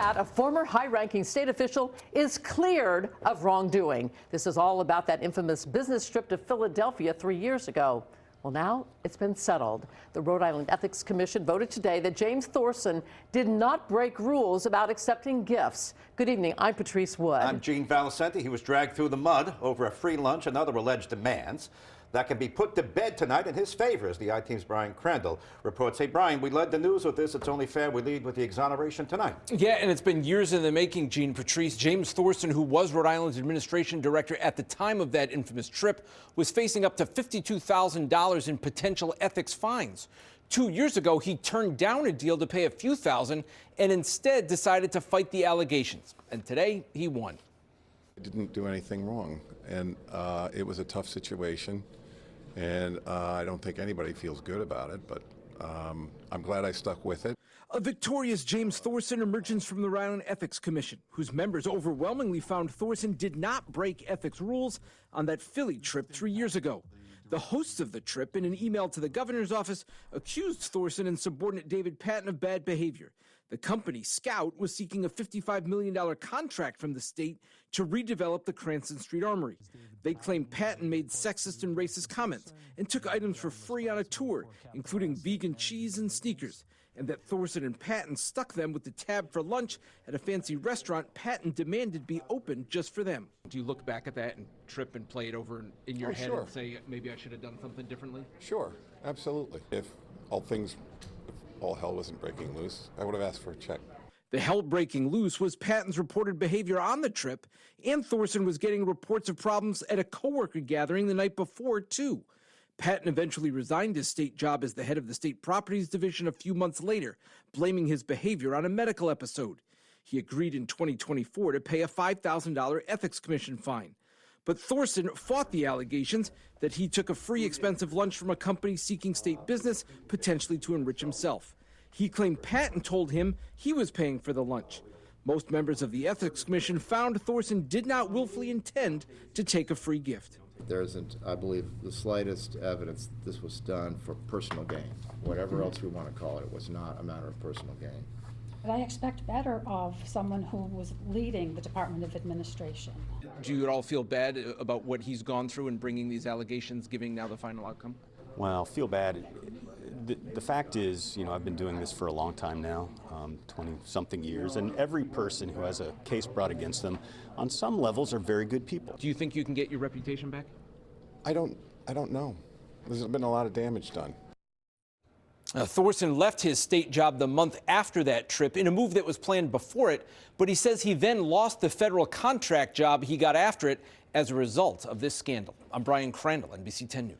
that, a former high-ranking state official is cleared of wrongdoing. This is all about that infamous business trip to Philadelphia 3 years ago. Well, now it's been settled. The Rhode Island Ethics Commission voted today that James Thorsen did not break rules about accepting gifts. Good evening. I'm Patrice Wood. I'm Gene Valicenti. He was dragged through the mud over a free lunch and other alleged demands that can be put to bed tonight in his favor, as the I-Team's Brian Crandall reports. Hey, Brian, we led the news with this. It's only fair we lead with the exoneration tonight. Yeah, and it's been years in the making, Gene. Patrice. James Thorsen, who was Rhode Island's administration director at the time of that infamous trip, was facing up to $52,000 in potential ethics fines. 2 years ago, he turned down a deal to pay a few thousand and instead decided to fight the allegations. And today, he won. I didn't do anything wrong, and it was a tough situation. And I don't think anybody feels good about it, but I'm glad I stuck with it. A victorious James Thorsen emerges from the Rhode Island Ethics Commission, whose members overwhelmingly found Thorsen did not break ethics rules on that Philly trip 3 years ago. The hosts of the trip, in an email to the governor's office, accused Thorsen and subordinate David Patton of bad behavior. The company, Scout, was seeking a $55 million contract from the state to redevelop the Cranston Street Armory. They claim Patton made sexist and racist comments and took items for free on a tour, including vegan cheese and sneakers, and that Thorsen and Patton stuck them with the tab for lunch at a fancy restaurant Patton demanded be open just for them. Do you look back at that and trip and play it over in your head sure. and say, maybe I should have done something differently? Sure, absolutely. If all hell wasn't breaking loose, I would have asked for a check. The hell breaking loose was Patton's reported behavior on the trip, and Thorsen was getting reports of problems at a coworker gathering the night before, too. Patton eventually resigned his state job as the head of the State Properties Division a few months later, blaming his behavior on a medical episode. He agreed in 2024 to pay a $5,000 Ethics Commission fine. But Thorsen fought the allegations that he took a free, expensive lunch from a company seeking state business, potentially to enrich himself. He claimed Patton told him he was paying for the lunch. Most members of the Ethics Commission found Thorsen did not willfully intend to take a free gift. There isn't, I believe, the slightest evidence that this was done for personal gain. Whatever else we want to call it, it was not a matter of personal gain. But I expect better of someone who was leading the Department of Administration. Do you at all feel bad about what he's gone through in bringing these allegations, giving now the final outcome? Well, feel bad. The fact is, I've been doing this for a long time now, 20-something years, and every person who has a case brought against them, on some levels, are very good people. Do you think you can get your reputation back? I don't know. There's been a lot of damage done. Thorsen left his state job the month after that trip in a move that was planned before it, but he says he then lost the federal contract job he got after it as a result of this scandal. I'm Brian Crandall, NBC 10 News.